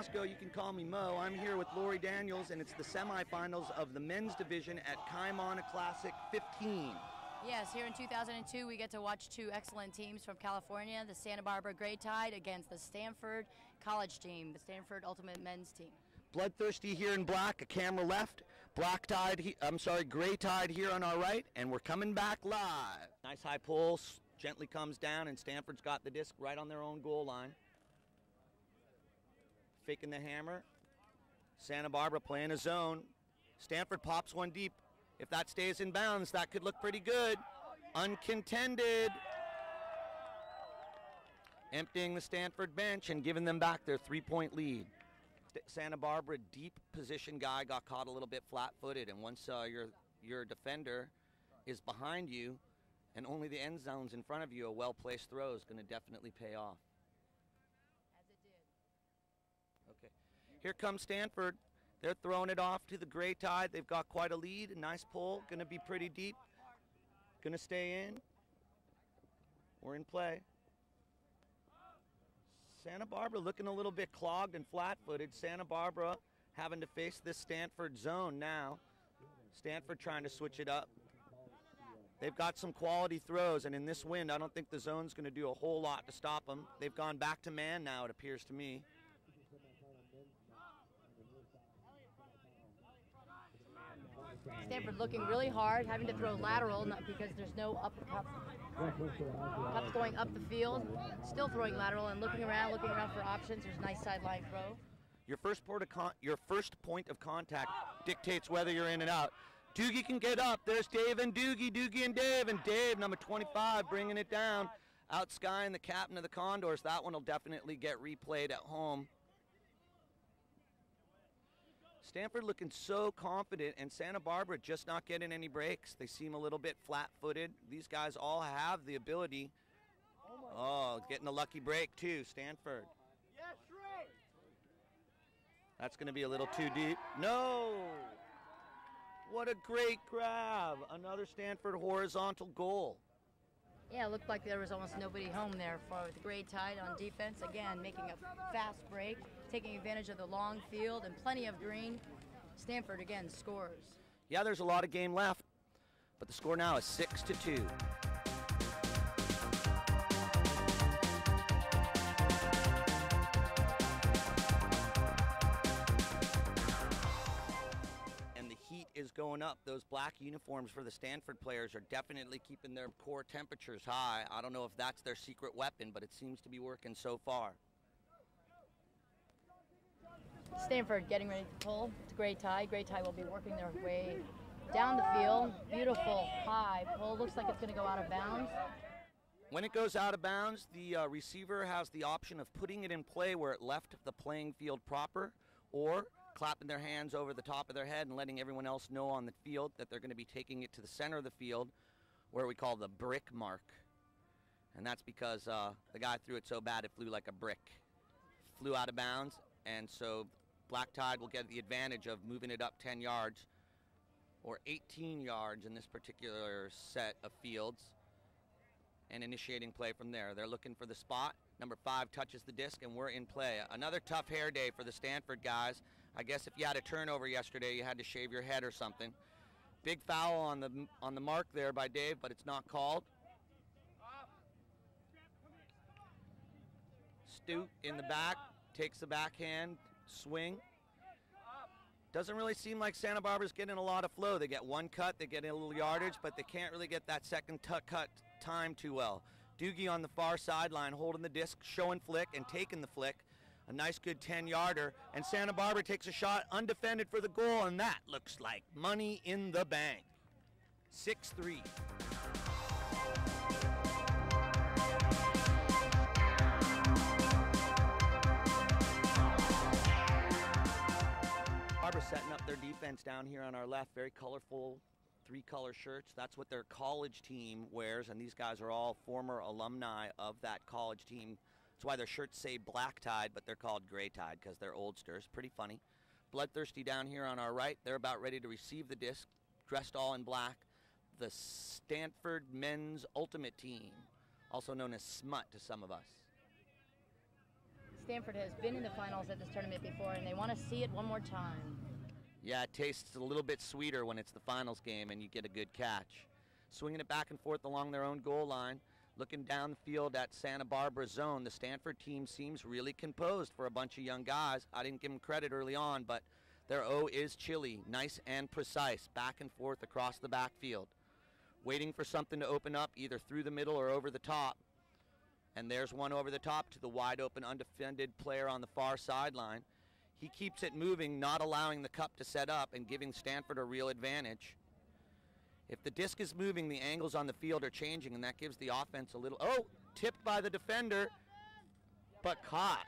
Moscow. You can call me Mo. I'm here with Lori Daniels, and it's the semifinals of the men's division at Kaimana Classic 15. Yes, here in 2002, we get to watch two excellent teams from California, the Santa Barbara Gray Tide against the Stanford college team, the Stanford Ultimate Men's team. Bloodthirsty here in black, a camera left. Gray Tide here on our right, and we're coming back live. Nice high pull, gently comes down, and Stanford's got the disc right on their own goal line. Faking the hammer. Santa Barbara playing a zone. Stanford pops one deep. If that stays in bounds, that could look pretty good. Uncontended. Emptying the Stanford bench and giving them back their 3-point lead. Santa Barbara deep position guy got caught a little bit flat-footed, and once your defender is behind you and only the end zone's in front of you, a well-placed throw is going to definitely pay off. As it did. Okay, here comes Stanford. They're throwing it off to the Gray Tide. They've got quite a lead. A nice pull. Going to be pretty deep. Going to stay in. We're in play. Santa Barbara looking a little bit clogged and flat-footed. Santa Barbara having to face this Stanford zone now. Stanford trying to switch it up. They've got some quality throws, and in this wind, I don't think the zone's going to do a whole lot to stop them. They've gone back to man now, it appears to me. Stanford looking really hard, having to throw lateral because there's no up cup. Cups going up the field, still throwing lateral and looking around for options. There's a nice sideline throw. Your first point of contact dictates whether you're in and out. Doogie can get up. There's Dave and Doogie, Doogie and Dave, number 25, bringing it down. Outskying the captain of the Condors. That one will definitely get replayed at home. Stanford looking so confident, and Santa Barbara just not getting any breaks. They seem a little bit flat-footed. These guys all have the ability. Oh, getting a lucky break too, Stanford. That's going to be a little too deep. No! What a great grab. Another Stanford horizontal goal. Yeah, it looked like there was almost nobody home there for the Gray Tide on defense. Again, making a fast break, taking advantage of the long field and plenty of green. Stanford again scores. Yeah, there's a lot of game left, but the score now is 6-2. And the heat is going up. Those black uniforms for the Stanford players are definitely keeping their core temperatures high. I don't know if that's their secret weapon, but it seems to be working so far. Stanford getting ready to pull. It's Gray Tide. Gray Tide will be working their way down the field. Beautiful high pull. Looks like it's going to go out of bounds. When it goes out of bounds, the receiver has the option of putting it in play where it left the playing field proper, or clapping their hands over the top of their head and letting everyone else know on the field that they're going to be taking it to the center of the field, where we call the brick mark. And that's because the guy threw it so bad it flew like a brick. Flew out of bounds, and so Black Tide will get the advantage of moving it up 10 yards or 18 yards in this particular set of fields and initiating play from there. They're looking for the spot. Number 5 touches the disc, and we're in play. Another tough hair day for the Stanford guys. I guess if you had a turnover yesterday, you had to shave your head or something. Big foul on the mark there by Dave, but it's not called. Stoot in the back, takes the backhand swing. Doesn't really seem like Santa Barbara's getting a lot of flow. They get one cut, they get a little yardage, but they can't really get that second cut time too well. Doogie on the far sideline holding the disc, showing flick and taking the flick. A nice good 10-yarder, and Santa Barbara takes a shot undefended for the goal, and that looks like money in the bank. 6-3. Barbara setting up their defense down here on our left. Very colorful 3-color shirts. That's what their college team wears, and these guys are all former alumni of that college team. That's why their shirts say Black Tide, but they're called Gray Tide because they're oldsters. Pretty funny. Bloodthirsty down here on our right. They're about ready to receive the disc, dressed all in black. The Stanford Men's Ultimate Team, also known as SMUT to some of us. Stanford has been in the finals at this tournament before, and they want to see it one more time. Yeah, it tastes a little bit sweeter when it's the finals game and you get a good catch. Swinging it back and forth along their own goal line. Looking down the field at Santa Barbara zone, the Stanford team seems really composed for a bunch of young guys. I didn't give them credit early on, but their O is chilly, nice and precise, back and forth across the backfield. Waiting for something to open up either through the middle or over the top. And there's one over the top to the wide open, undefended player on the far sideline. He keeps it moving, not allowing the cup to set up and giving Stanford a real advantage. If the disc is moving, the angles on the field are changing, and that gives the offense a little, tipped by the defender, but caught.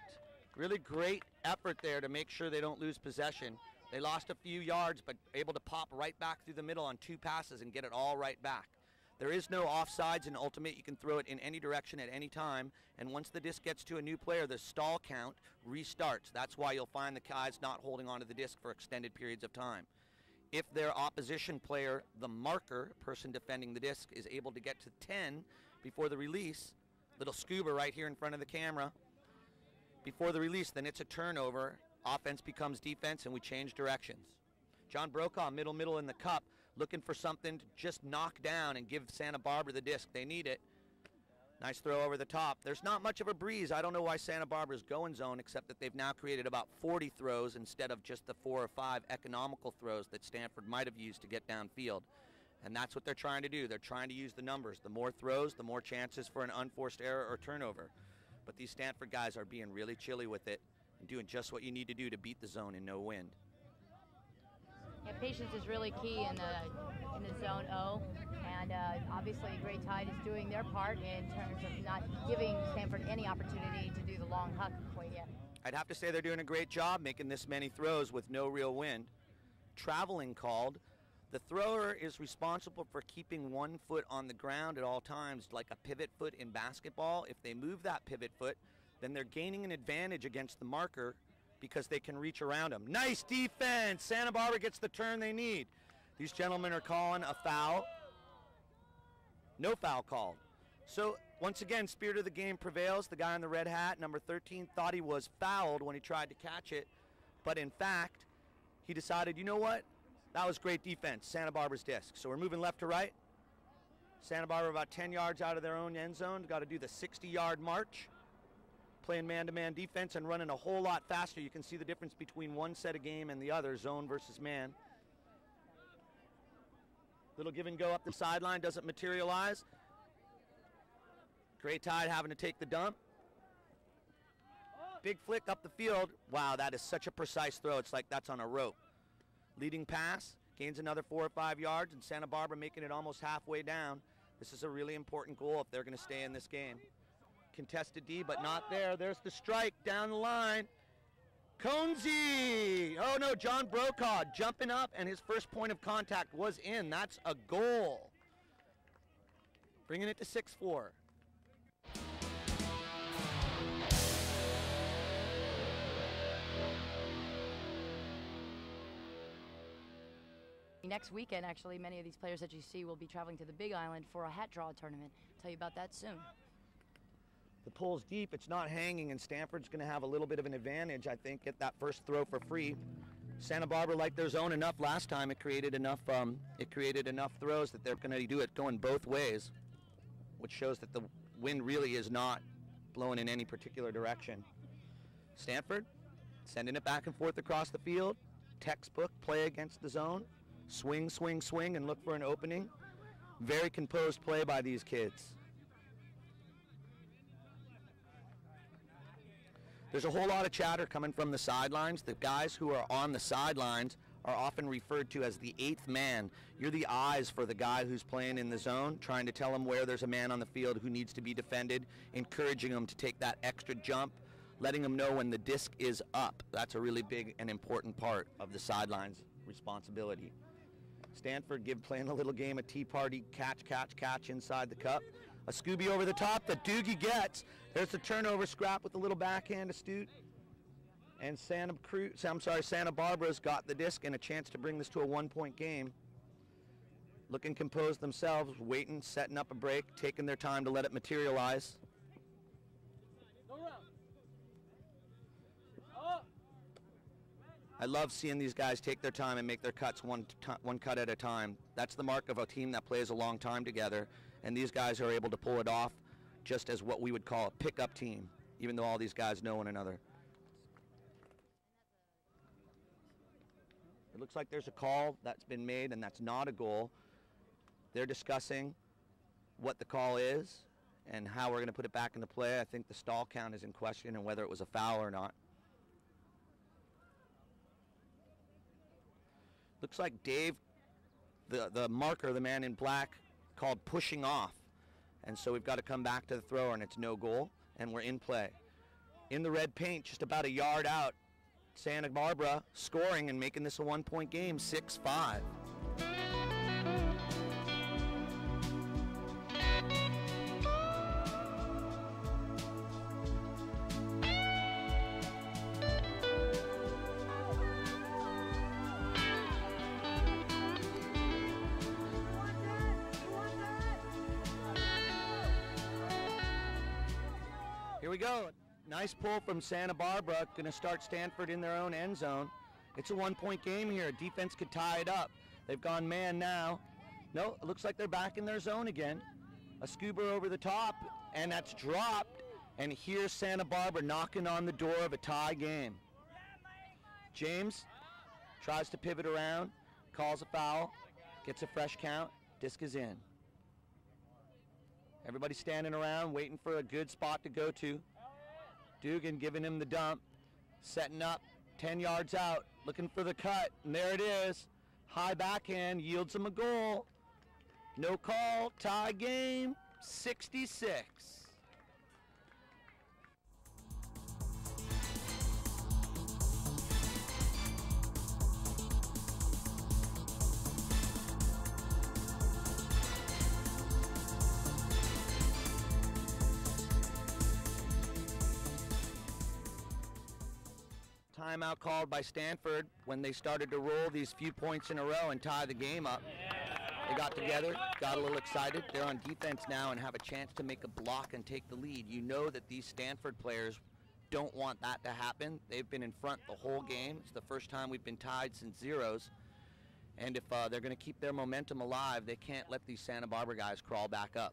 Really great effort there to make sure they don't lose possession. They lost a few yards, but able to pop right back through the middle on 2 passes and get it all right back. There is no offsides in Ultimate. You can throw it in any direction at any time, and once the disc gets to a new player, the stall count restarts. That's why you'll find the guys not holding onto the disc for extended periods of time. If their opposition player, the marker, person defending the disc, is able to get to 10 before the release, little scuba right here in front of the camera, before the release, then it's a turnover. Offense becomes defense, and we change directions. John Brokaw, middle in the cup, looking for something to just knock down and give Santa Barbara the disc. They need it. Nice throw over the top. There's not much of a breeze. I don't know why Santa Barbara's going zone, except that they've now created about 40 throws instead of just the 4 or 5 economical throws that Stanford might have used to get downfield. And that's what they're trying to do. They're trying to use the numbers. The more throws, the more chances for an unforced error or turnover. But these Stanford guys are being really chilly with it and doing just what you need to do to beat the zone in no wind. Yeah, patience is really key in the zone O, and obviously Great Tide is doing their part in terms of not giving Stanford any opportunity to do the long huck quite yet. I'd have to say they're doing a great job making this many throws with no real wind. Traveling called. The thrower is responsible for keeping one foot on the ground at all times, like a pivot foot in basketball. If they move that pivot foot, then they're gaining an advantage against the marker because they can reach around him. Nice defense! Santa Barbara gets the turn they need. These gentlemen are calling a foul. No foul called. So, once again, spirit of the game prevails. The guy in the red hat, number 13, thought he was fouled when he tried to catch it. But in fact, he decided, you know what? That was great defense, Santa Barbara's disc. So we're moving left to right. Santa Barbara about 10 yards out of their own end zone. Got to do the 60-yard march. Playing man-to-man defense and running a whole lot faster. You can see the difference between one set of game and the other, zone versus man. Little give and go up the sideline, doesn't materialize. Great Tide having to take the dump. Big flick up the field. Wow, that is such a precise throw. It's like that's on a rope. Leading pass, gains another 4 or 5 yards, and Santa Barbara making it almost halfway down. This is a really important goal if they're going to stay in this game. Contested D, but not there. There's the strike down the line. Conzi! Oh no, John Brokaw jumping up, and his first point of contact was in. That's a goal. Bringing it to 6-4. Next weekend, actually, many of these players that you see will be traveling to the Big Island for a hat draw tournament. I'll tell you about that soon. The pull's deep, it's not hanging, and Stanford's going to have a little bit of an advantage, I think, get that first throw for free. Santa Barbara liked their zone enough last time. It created enough throws that they're going to do it going both ways, which shows that the wind really is not blowing in any particular direction. Stanford sending it back and forth across the field. Textbook play against the zone. Swing, swing, swing, and look for an opening. Very composed play by these kids. There's a whole lot of chatter coming from the sidelines. The guys who are on the sidelines are often referred to as the 8th man. You're the eyes for the guy who's playing in the zone, trying to tell him where there's a man on the field who needs to be defended, encouraging him to take that extra jump, letting him know when the disc is up. That's a really big and important part of the sidelines responsibility. Stanford playing a little game of tea party, catch, catch, catch inside the cup. A Scooby over the top that Doogie gets. There's the turnover scrap with a little backhand astute. And Santa Barbara's got the disc and a chance to bring this to a 1-point game. Looking composed themselves, waiting, setting up a break, taking their time to let it materialize. I love seeing these guys take their time and make their cuts one cut at a time. That's the mark of a team that plays a long time together, and these guys are able to pull it off just as what we would call a pickup team, even though all these guys know one another. It looks like there's a call that's been made, and that's not a goal. They're discussing what the call is and how we're going to put it back into play. I think the stall count is in question and whether it was a foul or not. Looks like Dave, the marker, the man in black, called pushing off. And so we've got to come back to the thrower, and it's no goal, and we're in play. In the red paint, just about a yard out, Santa Barbara scoring and making this a one-point game, 6-5. Here we go. Nice pull from Santa Barbara. Going to start Stanford in their own end zone. It's a one-point game here. Defense could tie it up. They've gone man now. No, it looks like they're back in their zone again. A scuba over the top, and that's dropped. And here's Santa Barbara knocking on the door of a tie game. James tries to pivot around, calls a foul, gets a fresh count. Disc is in. Everybody standing around, waiting for a good spot to go to. Dugan giving him the dump, setting up, 10 yards out, looking for the cut, and there it is. High backhand, yields him a goal. No call, tie game, 66. Timeout called by Stanford when they started to roll these few points in a row and tie the game up. They got together, got a little excited. They're on defense now and have a chance to make a block and take the lead. You know that these Stanford players don't want that to happen. They've been in front the whole game. It's the first time we've been tied since zeros. And if they're going to keep their momentum alive, they can't let these Santa Barbara guys crawl back up.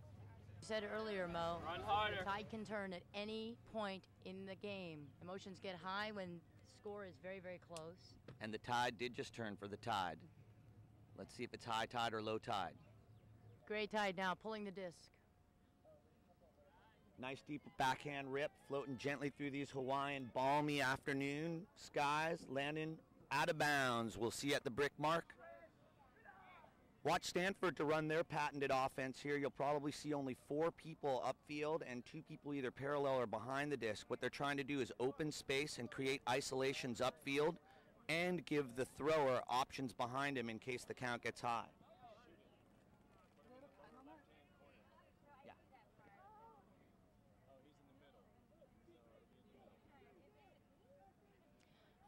You said earlier, Mo, the tide can turn at any point in the game. Emotions get high when score is very, very close. And the tide did just turn for the Tide. Let's see if it's high tide or low tide. Great tide now, pulling the disc. Nice deep backhand rip, floating gently through these Hawaiian balmy afternoon skies, landing out of bounds. We'll see at the brick mark. Watch Stanford to run their patented offense here. You'll probably see only 4 people upfield and 2 people either parallel or behind the disc. What they're trying to do is open space and create isolations upfield and give the thrower options behind him in case the count gets high. Yeah.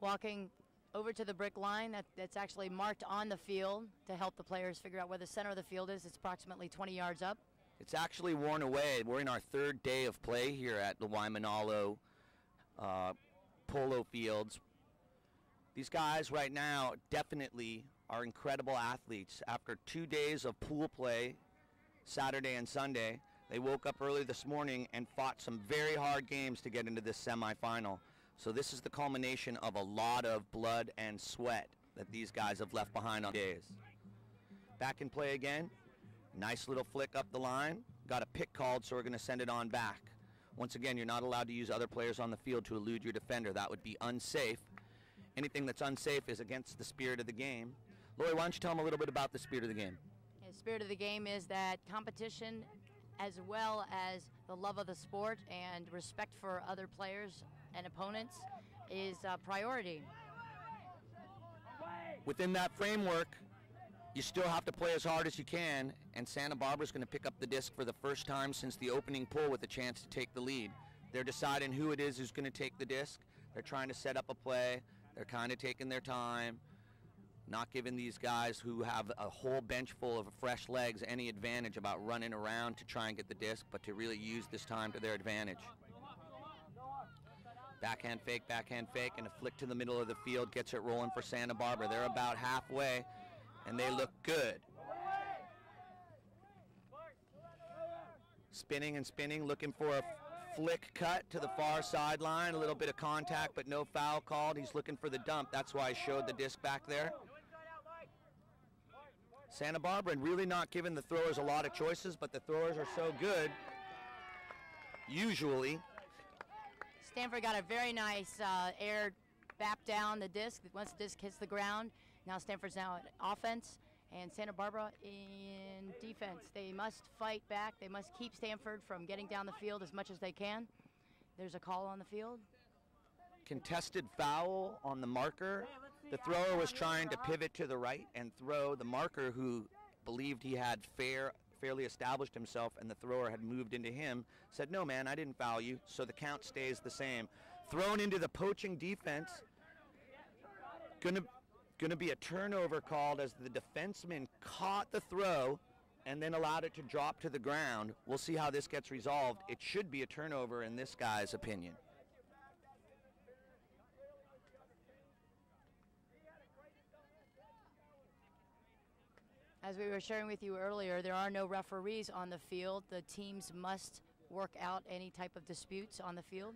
Walking over to the brick line that's actually marked on the field to help the players figure out where the center of the field is. It's approximately 20 yards up. It's actually worn away. We're in our 3rd day of play here at the Waimanalo polo fields. These guys right now definitely are incredible athletes. After 2 days of pool play, Saturday and Sunday, they woke up early this morning and fought some very hard games to get into this semifinal. So this is the culmination of a lot of blood and sweat that these guys have left behind on days. Back in play again. Nice little flick up the line. Got a pick called, so we're going to send it on back. Once again, you're not allowed to use other players on the field to elude your defender. That would be unsafe. Anything that's unsafe is against the spirit of the game. Lori, why don't you tell them a little bit about the spirit of the game? The spirit of the game is that competition as well as the love of the sport and respect for other players and opponents is a priority. Within that framework, you still have to play as hard as you can, and Santa Barbara's going to pick up the disc for the first time since the opening pull with a chance to take the lead. They're deciding who it is who's going to take the disc. They're trying to set up a play. They're kind of taking their time, not giving these guys who have a whole bench full of fresh legs any advantage about running around to try and get the disc, but to really use this time to their advantage. Backhand fake, and a flick to the middle of the field gets it rolling for Santa Barbara. They're about halfway, and they look good. Spinning and spinning, looking for a flick cut to the far sideline. A little bit of contact, but no foul called. He's looking for the dump. That's why I showed the disc back there. Santa Barbara really not giving the throwers a lot of choices, but the throwers are so good, usually. Stanford got a very nice air bap down the disc. Once the disc hits the ground, now Stanford's now in offense, and Santa Barbara in defense. They must fight back. They must keep Stanford from getting down the field as much as they can. There's a call on the field. Contested foul on the marker. The thrower was trying to pivot to the right and throw. The marker, who believed he had fairly established himself and the thrower had moved into him, said, "No, man, I didn't foul you," so the count stays the same. Thrown into the poaching defense. Gonna be a turnover called as the defenseman caught the throw and then allowed it to drop to the ground. We'll see how this gets resolved. It should be a turnover in this guy's opinion. As we were sharing with you earlier, there are no referees on the field. The teams must work out any type of disputes on the field.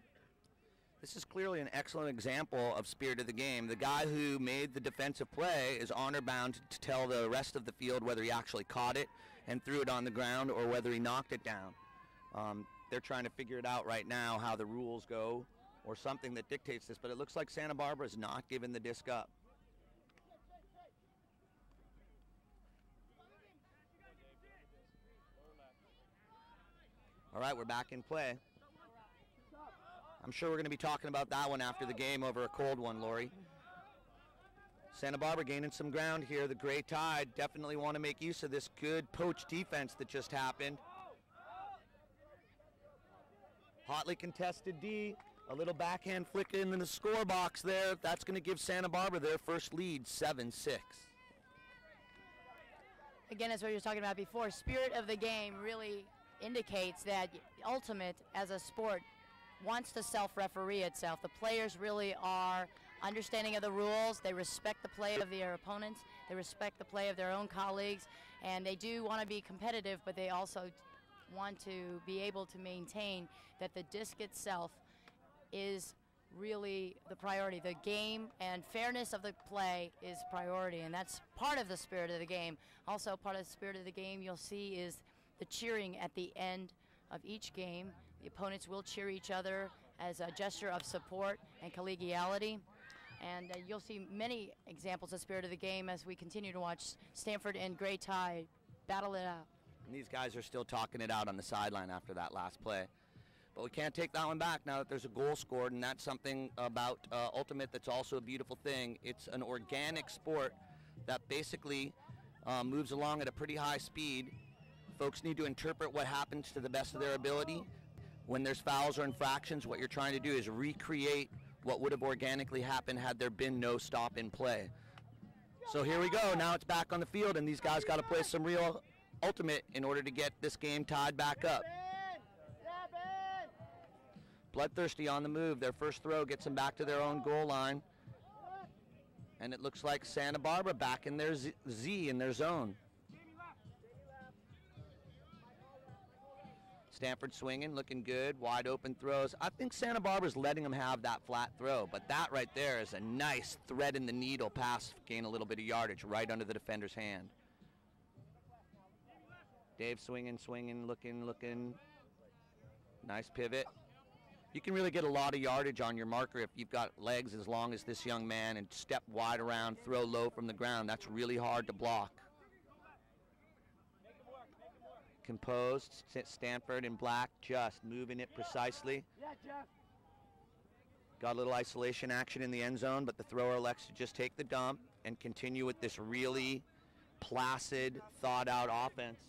This is clearly an excellent example of spirit of the game. The guy who made the defensive play is honor bound to tell the rest of the field whether he actually caught it and threw it on the ground or whether he knocked it down. They're trying to figure it out right now, how the rules go or something that dictates this, but it looks like Santa Barbara is not giving the disc up. All right, we're back in play. I'm sure we're going to be talking about that one after the game over a cold one, Lori. Santa Barbara gaining some ground here. The Gray Tide definitely want to make use of this good poach defense that just happened. Hotly contested D. A little backhand flick in the score box there. That's going to give Santa Barbara their first lead, 7-6. Again, as we were talking about before, spirit of the game really indicates that Ultimate, as a sport, wants to self-referee itself. The players really are understanding of the rules. They respect the play of their opponents. They respect the play of their own colleagues. And they do want to be competitive, but they also want to be able to maintain that the disc itself is really the priority. The game and fairness of the play is priority, and that's part of the spirit of the game. Also, part of the spirit of the game you'll see is the cheering at the end of each game. The opponents will cheer each other as a gesture of support and collegiality. And you'll see many examples of spirit of the game as we continue to watch Stanford and Gray Tide battle it out. And these guys are still talking it out on the sideline after that last play. But we can't take that one back now that there's a goal scored, and that's something about Ultimate that's also a beautiful thing. It's an organic sport that basically moves along at a pretty high speed. Folks need to interpret what happens to the best of their ability. When there's fouls or infractions, what you're trying to do is recreate what would have organically happened had there been no stop in play. So here we go. Now it's back on the field, and these guys got to play some real Ultimate in order to get this game tied back up. Bloodthirsty on the move. Their first throw gets them back to their own goal line. And it looks like Santa Barbara back in their Z in their zone. Stanford swinging, looking good, wide open throws. I think Santa Barbara's letting them have that flat throw, but that right there is a nice thread in the needle pass, gain a little bit of yardage right under the defender's hand. Dave swinging, looking. Nice pivot. You can really get a lot of yardage on your marker if you've got legs as long as this young man and step wide around, throw low from the ground. That's really hard to block. Composed, Stanford in black, just moving it precisely. Got a little isolation action in the end zone, but the thrower elects to just take the dump and continue with this really placid, thought-out offense.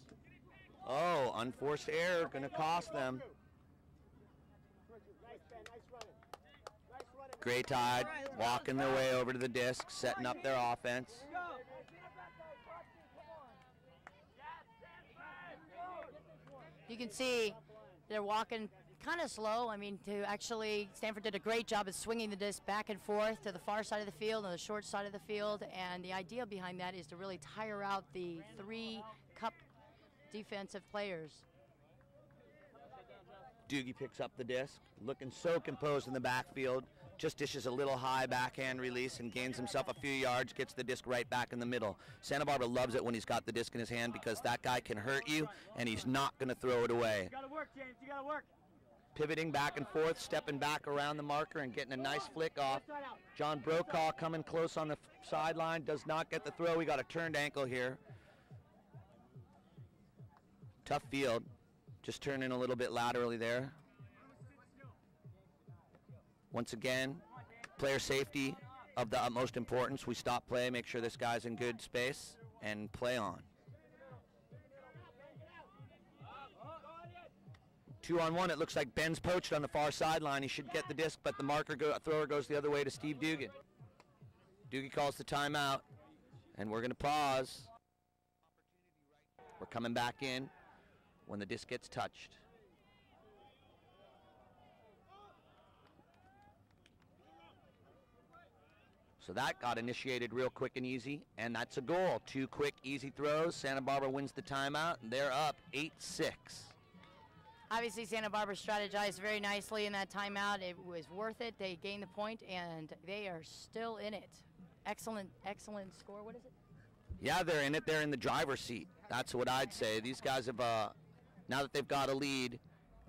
Oh, unforced error, going to cost them. Gray Tide walking their way over to the disc, setting up their offense. You can see they're walking kind of slow. I mean, Stanford did a great job of swinging the disc back and forth to the far side of the field and the short side of the field, and the idea behind that is to really tire out the 3 cup defensive players. Doogie picks up the disc, looking so composed in the backfield, just dishes a little high backhand release and gains himself a few yards, gets the disc right back in the middle. Santa Barbara loves it when he's got the disc in his hand because that guy can hurt you, and he's not going to throw it away. You got to work, James. You got to work. Pivoting back and forth, stepping back around the marker and getting a nice flick off. John Brokaw coming close on the sideline, does not get the throw. We got a turned ankle here. Tough field. Just turning a little bit laterally there. Once again, player safety of the utmost importance. We stop play, make sure this guy's in good space, and play on. 2-on-1, it looks like Ben's poached on the far sideline. He should get the disc, but the thrower goes the other way to Steve Dugan. Doogie calls the timeout, and we're going to pause. We're coming back in when the disc gets touched. So that got initiated real quick and easy, and that's a goal. 2 quick, easy throws. Santa Barbara wins the timeout, and they're up 8-6. Obviously, Santa Barbara strategized very nicely in that timeout. It was worth it. They gained the point, and they are still in it. Excellent, excellent score. What is it? Yeah, they're in it. They're in the driver's seat. That's what I'd say. These guys have, now that they've got a lead,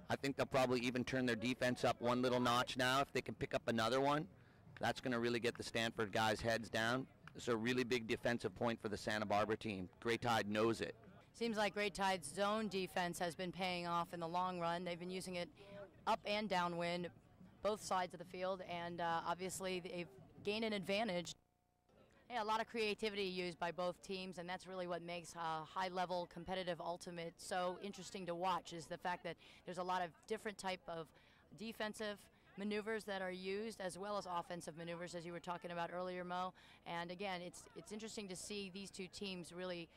I think they'll probably even turn their defense up one little notch now. If they can pick up another one, that's going to really get the Stanford guys' heads down. This is a really big defensive point for the Santa Barbara team. Great Tide knows it. Seems like Great Tide's zone defense has been paying off in the long run. They've been using it up and downwind, both sides of the field, and obviously they've gained an advantage. Yeah, a lot of creativity used by both teams, and that's really what makes high-level competitive ultimate so interesting to watch, is the fact that there's a lot of different type of defensive maneuvers that are used, as well as offensive maneuvers, as you were talking about earlier, Mo. And again, it's interesting to see these two teams really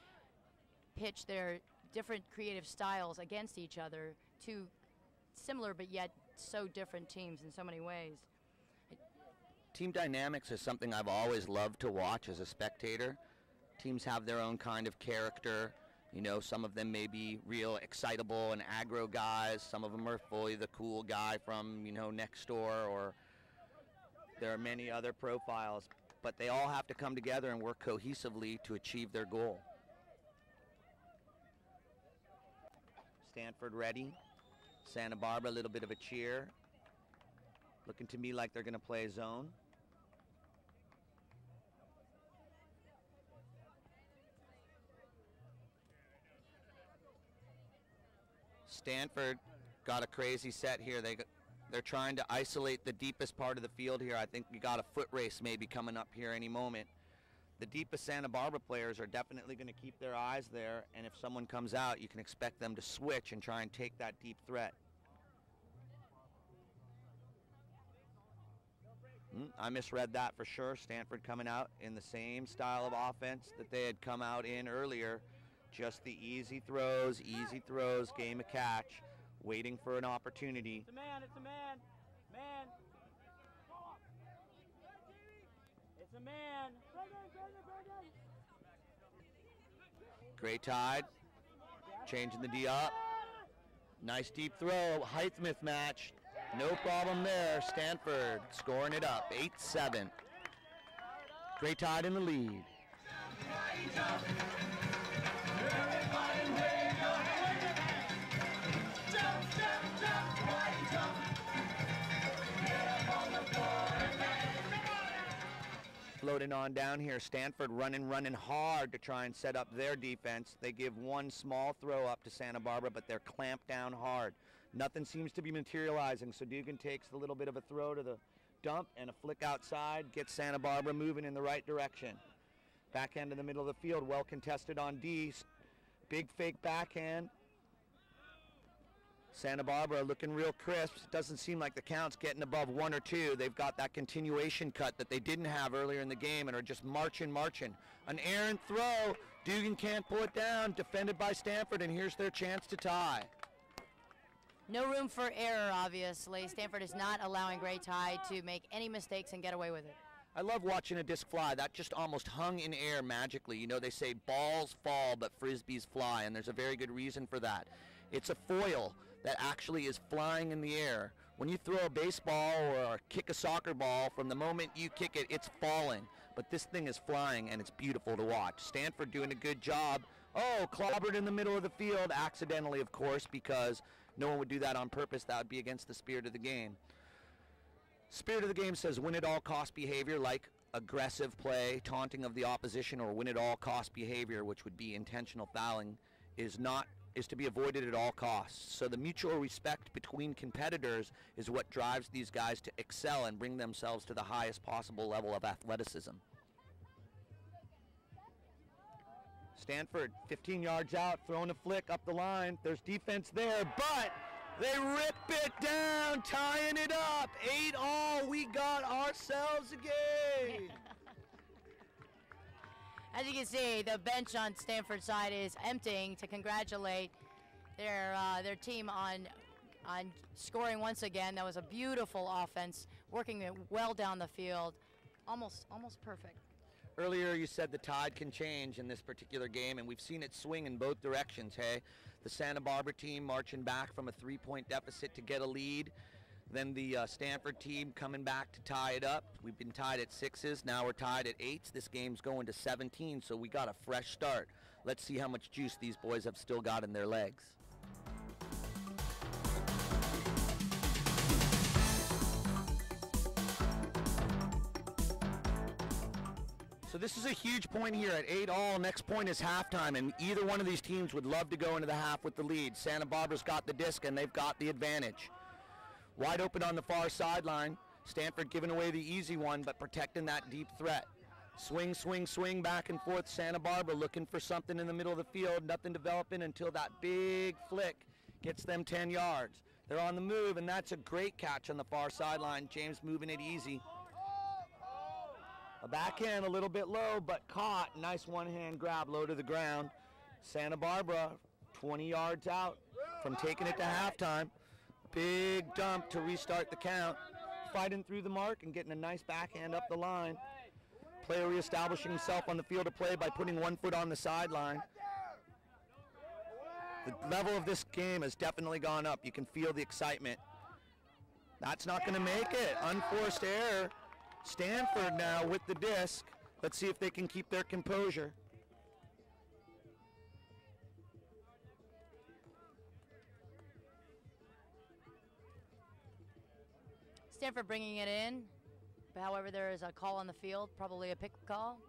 pitch their different creative styles against each other. Two similar but yet so different teams in so many ways. Team dynamics is something I've always loved to watch as a spectator. Teams have their own kind of character. You know, some of them may be real excitable and aggro guys. Some of them are fully the cool guy from, you know, next door, or there are many other profiles. But they all have to come together and work cohesively to achieve their goal. Stanford ready. Santa Barbara, a little bit of a cheer. Looking to me like they're going to play zone. Stanford got a crazy set here. They're trying to isolate the deepest part of the field here. I think we got a foot race maybe coming up here any moment. The deepest Santa Barbara players are definitely going to keep their eyes there, and if someone comes out, you can expect them to switch and try and take that deep threat. I misread that for sure. Stanford coming out in the same style of offense that they had come out in earlier. Just the easy throws, game of catch, waiting for an opportunity. It's a man, it's a man. Man. It's a man. Great Tide, changing the D up. Nice deep throw, height mismatch. No problem there. Stanford scoring it up, 8-7. Great Tide in the lead. Floating on down here, Stanford running hard to try and set up their defense. They give one small throw up to Santa Barbara, but they're clamped down hard. Nothing seems to be materializing, so Dugan takes a little bit of a throw to the dump and a flick outside, gets Santa Barbara moving in the right direction. Backhand in the middle of the field, well contested on D. Big fake backhand. Santa Barbara looking real crisp. Doesn't seem like the count's getting above 1 or 2. They've got that continuation cut that they didn't have earlier in the game and are just marching. An errant throw. Dugan can't pull it down. Defended by Stanford, and here's their chance to tie. No room for error, obviously. Stanford is not allowing Great Tide to make any mistakes and get away with it. I love watching a disc fly. That just almost hung in air magically. You know, they say balls fall, but frisbees fly, and there's a very good reason for that. It's a foil that actually is flying in the air. When you throw a baseball or kick a soccer ball, from the moment you kick it, it's falling. But this thing is flying, and it's beautiful to watch. Stanford doing a good job. Oh, clobbered in the middle of the field, accidentally, of course, because no one would do that on purpose. That would be against the spirit of the game. Spirit of the game says win at all cost behavior, like aggressive play, taunting of the opposition, or win at all cost behavior, which would be intentional fouling, is to be avoided at all costs. So the mutual respect between competitors is what drives these guys to excel and bring themselves to the highest possible level of athleticism. Stanford 15 yards out, throwing a flick up the line. There's defense there, but they rip it down, tying it up. 8-all, we got ourselves a game. As you can see, the bench on Stanford's side is emptying to congratulate their team on scoring once again. That was a beautiful offense, working it well down the field, almost perfect. Earlier you said the tide can change in this particular game, and we've seen it swing in both directions, hey? The Santa Barbara team marching back from a 3-point deficit to get a lead. Then the Stanford team coming back to tie it up. We've been tied at 6s. Now we're tied at 8s. This game's going to 17, so we got a fresh start. Let's see how much juice these boys have still got in their legs. So this is a huge point here at 8-all. Next point is halftime, and either one of these teams would love to go into the half with the lead. Santa Barbara's got the disc, and they've got the advantage. Wide open on the far sideline. Stanford giving away the easy one, but protecting that deep threat. Swing, swing, swing, back and forth. Santa Barbara looking for something in the middle of the field. Nothing developing until that big flick gets them 10 yards. They're on the move, and that's a great catch on the far sideline. James moving it easy. A backhand a little bit low, but caught. Nice one-hand grab, low to the ground. Santa Barbara 20 yards out from taking it to halftime. Big dump to restart the count. Fighting through the mark and getting a nice backhand up the line. Player reestablishing himself on the field of play by putting one foot on the sideline. The level of this game has definitely gone up. You can feel the excitement. That's not going to make it. Unforced error. Stanford now with the disc. Let's see if they can keep their composure. Stanford bringing it in. However, there is a call on the field, probably a pick call.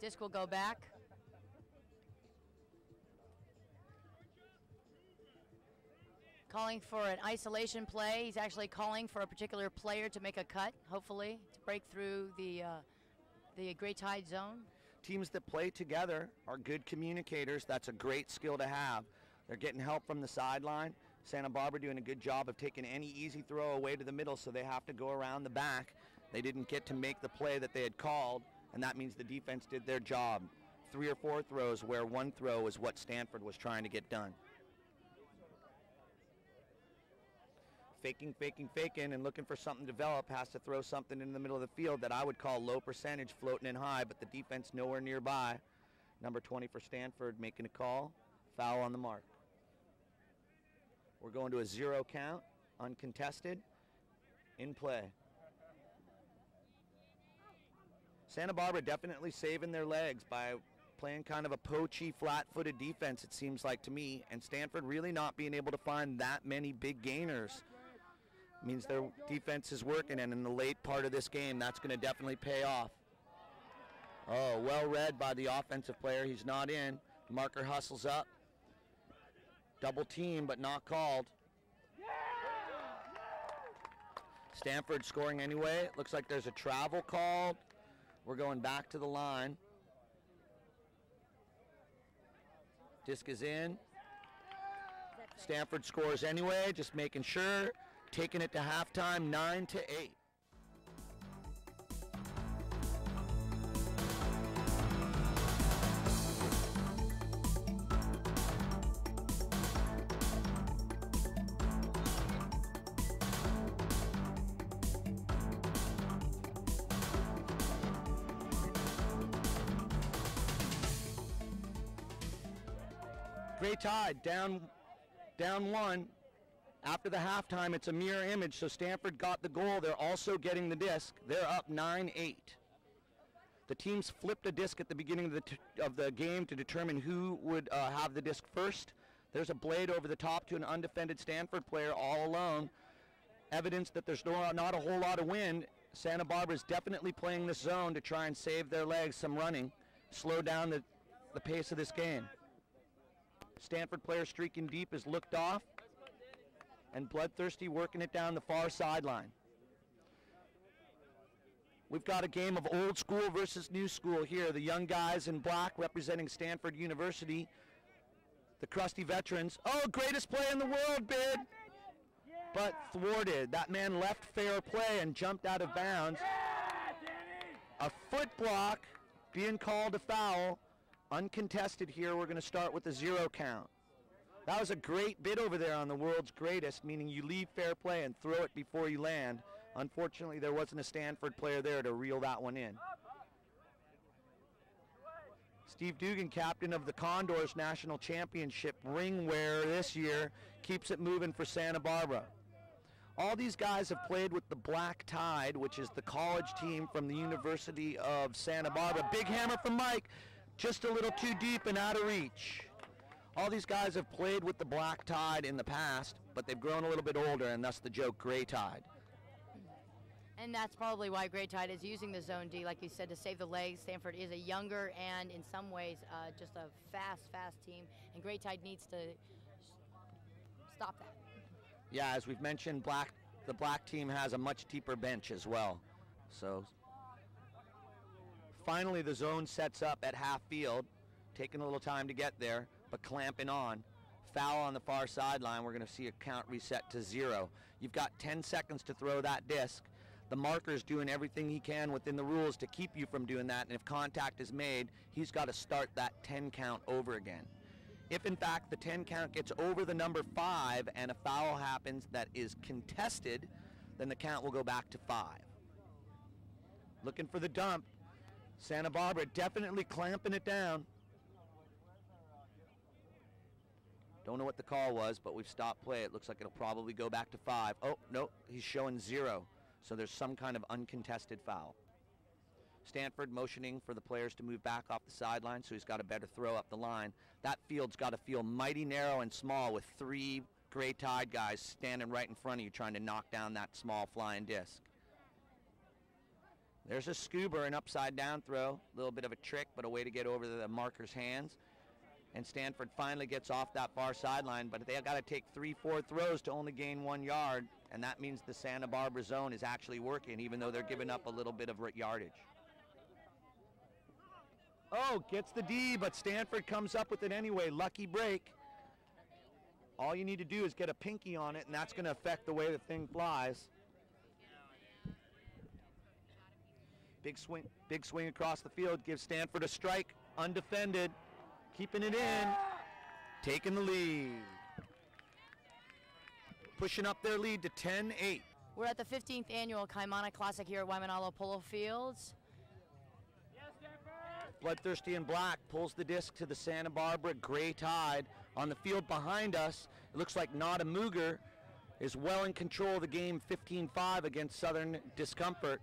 Disc will go back. Calling for an isolation play. He's actually calling for a particular player to make a cut, hopefully, to break through the Great Tide zone. Teams that play together are good communicators. That's a great skill to have. They're getting help from the sideline. Santa Barbara doing a good job of taking any easy throw away to the middle, so they have to go around the back. They didn't get to make the play that they had called, and that means the defense did their job. 3 or 4 throws where one throw is what Stanford was trying to get done. Faking, faking, faking, and looking for something to develop, has to throw something in the middle of the field that I would call low percentage, floating in high, but the defense nowhere nearby. Number 20 for Stanford making a call. Foul on the mark. We're going to a 0 count, uncontested, in play. Santa Barbara definitely saving their legs by playing kind of a poachy, flat-footed defense, it seems like to me, and Stanford really not being able to find that many big gainers. Means their defense is working, and in the late part of this game, that's going to definitely pay off. Oh, well read by the offensive player. He's not in. The marker hustles up. Double team, but not called. Stanford scoring anyway. Looks like there's a travel called. We're going back to the line. Disc is in. Stanford scores anyway, just making sure. Taking it to halftime, 9-8. Great Tide down one. After the halftime, it's a mirror image, so Stanford got the goal. They're also getting the disc. They're up 9-8. The teams flipped a disc at the beginning of the game to determine who would have the disc first. There's a blade over the top to an undefended Stanford player all alone. Evidence that there's not a whole lot of wind. Santa Barbara's definitely playing this zone to try and save their legs some running, slow down the pace of this game. Stanford player streaking deep is looked off, and Bloodthirsty working it down the far sideline. We've got a game of old school versus new school here. The young guys in black representing Stanford University. The crusty veterans. Oh, greatest play in the world, bid! But thwarted. That man left fair play and jumped out of bounds. A foot block being called a foul. Uncontested here. We're going to start with a 0 count. That was a great bid over there on the world's greatest, meaning you leave fair play and throw it before you land. Unfortunately, there wasn't a Stanford player there to reel that one in. Steve Dugan, captain of the Condors National Championship ring wearer this year, keeps it moving for Santa Barbara. All these guys have played with the Black Tide, which is the college team from the University of Santa Barbara. Big hammer from Mike, just a little too deep and out of reach. All these guys have played with the Black Tide in the past, but they've grown a little bit older, and thus the joke, Gray Tide. And that's probably why Great Tide is using the Zone D, like you said, to save the legs. Stanford is a younger and, in some ways, just a fast team, and Great Tide needs to stop that. Yeah, as we've mentioned, the black team has a much deeper bench as well. So finally, the zone sets up at half field, taking a little time to get there, but clamping on. Foul on the far sideline. We're going to see a count reset to 0. You've got 10 seconds to throw that disc. The marker's doing everything he can within the rules to keep you from doing that, and if contact is made, he's got to start that 10 count over again. If in fact the 10 count gets over the number 5 and a foul happens that is contested, then the count will go back to 5. Looking for the dump. Santa Barbara definitely clamping it down. Don't know what the call was, but we've stopped play. It looks like it'll probably go back to 5. Oh, no, he's showing 0. So there's some kind of uncontested foul. Stanford motioning for the players to move back off the sideline, so he's got a better throw up the line. That field's got to feel mighty narrow and small with 3 Gray Tide guys standing right in front of you trying to knock down that small flying disc. There's a scuba, an upside down throw. A little bit of a trick, but a way to get over the marker's hands. And Stanford finally gets off that far sideline, but they got to take 3-4 throws to only gain 1 yard, and that means the Santa Barbara zone is actually working, even though they're giving up a little bit of yardage. Oh, gets the D, but Stanford comes up with it anyway. Lucky break. All you need to do is get a pinky on it, and that's going to affect the way the thing flies. Big swing across the field gives Stanford a strike, undefended. Keeping it in, taking the lead. Pushing up their lead to 10-8. We're at the 15th annual Kaimana Classic here at Waimanalo Polo Fields. Bloodthirsty in black pulls the disc to the Santa Barbara Gray Tide. On the field behind us, it looks like Nada Mooger is well in control of the game, 15-5 against Southern Discomfort.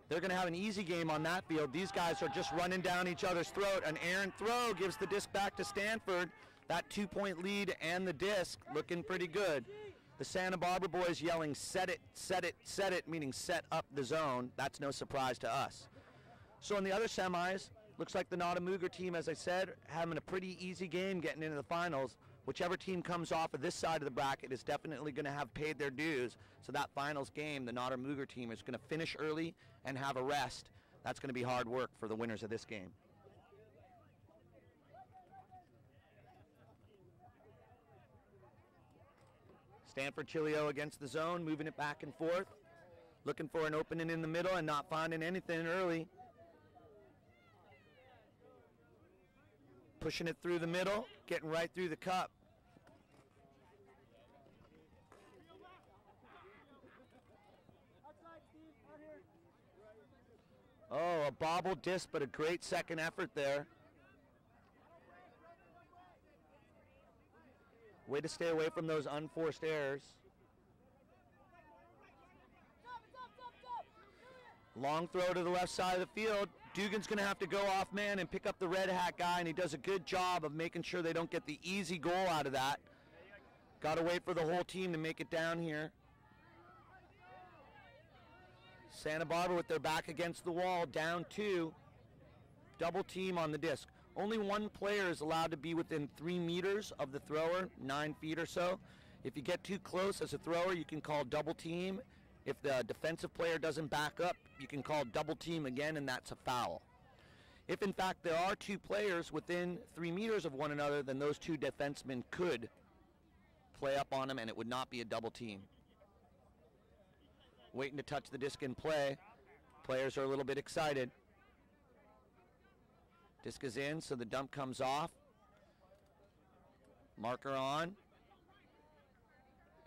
They're going to have an easy game on that field. These guys are just running down each other's throat. An errant throw gives the disc back to Stanford. That 2-point lead and the disc looking pretty good. The Santa Barbara boys yelling, set it, set it, set it, meaning set up the zone. That's no surprise to us. So in the other semis, looks like the Nada Mooger team, as I said, having a pretty easy game getting into the finals. Whichever team comes off of this side of the bracket is definitely going to have paid their dues. So that finals game, the Nada Mooger team is going to finish early and have a rest. That's going to be hard work for the winners of this game. Stanford Chilio against the zone, moving it back and forth. Looking for an opening in the middle and not finding anything early. Pushing it through the middle, getting right through the cup. Oh, a bobble disc, but a great second effort there. Way to stay away from those unforced errors. Long throw to the left side of the field. Dugan's going to have to go off man and pick up the red hat guy, and he does a good job of making sure they don't get the easy goal out of that. Got to wait for the whole team to make it down here. Santa Barbara with their back against the wall, down 2. Double team on the disc. Only one player is allowed to be within 3 meters of the thrower, 9 feet or so. If you get too close as a thrower, you can call double team. If the defensive player doesn't back up, you can call double team again, and that's a foul. If in fact there are 2 players within 3 meters of one another, then those 2 defensemen could play up on them, and it would not be a double team. Waiting to touch the disc in play. Players are a little bit excited. Disc is in, so the dump comes off. Marker on.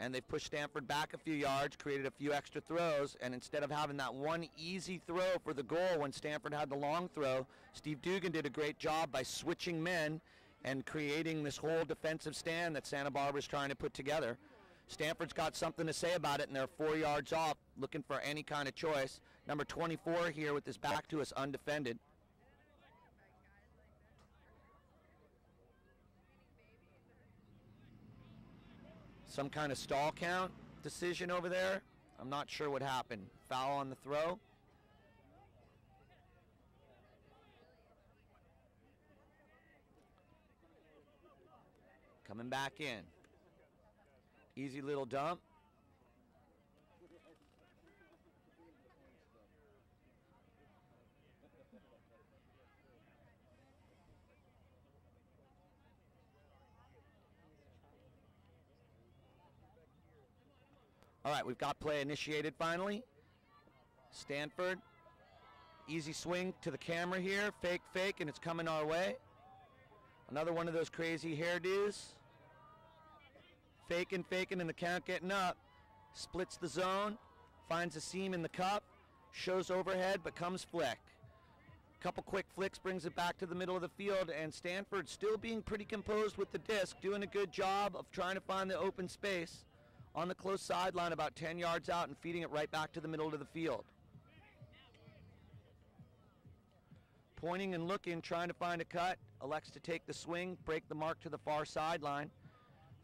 And they've pushed Stanford back a few yards, created a few extra throws, and instead of having that one easy throw for the goal when Stanford had the long throw, Steve Dugan did a great job by switching men and creating this whole defensive stand that Santa Barbara's trying to put together. Stanford's got something to say about it, and they're 4 yards off, looking for any kind of choice. Number 24 here with his back to us, undefended. Some kind of stall count decision over there. I'm not sure what happened. Foul on the throw. Coming back in. Easy little dump. All right, we've got play initiated finally. Stanford, easy swing to the camera here, fake, and it's coming our way. Another one of those crazy hairdos. Faking, and the count getting up. Splits the zone, finds a seam in the cup, shows overhead, but comes flick. Couple quick flicks brings it back to the middle of the field, and Stanford still being pretty composed with the disc, doing a good job of trying to find the open space on the close sideline about 10 yards out and feeding it right back to the middle of the field. Pointing and looking, trying to find a cut, elects to take the swing, break the mark to the far sideline.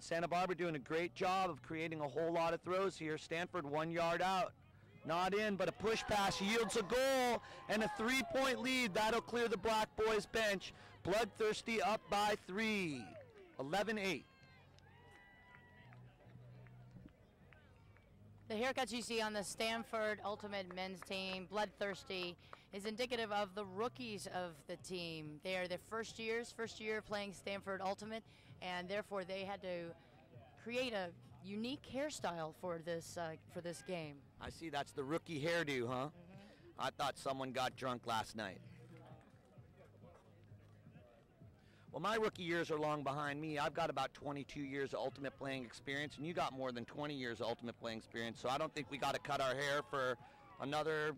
Santa Barbara doing a great job of creating a whole lot of throws here. Stanford 1 yard out. Not in, but a push pass yields a goal and a 3-point lead. That'll clear the Black Boys bench. Bloodthirsty up by 3, 11-8. The haircuts you see on the Stanford Ultimate men's team, Bloodthirsty, is indicative of the rookies of the team. They are their first year playing Stanford Ultimate, and therefore they had to create a unique hairstyle for this game. I see that's the rookie hairdo, huh? Mm-hmm. I thought someone got drunk last night. Well, my rookie years are long behind me. I've got about 22 years of Ultimate playing experience, and you got more than 20 years of Ultimate playing experience, so I don't think we got to cut our hair for another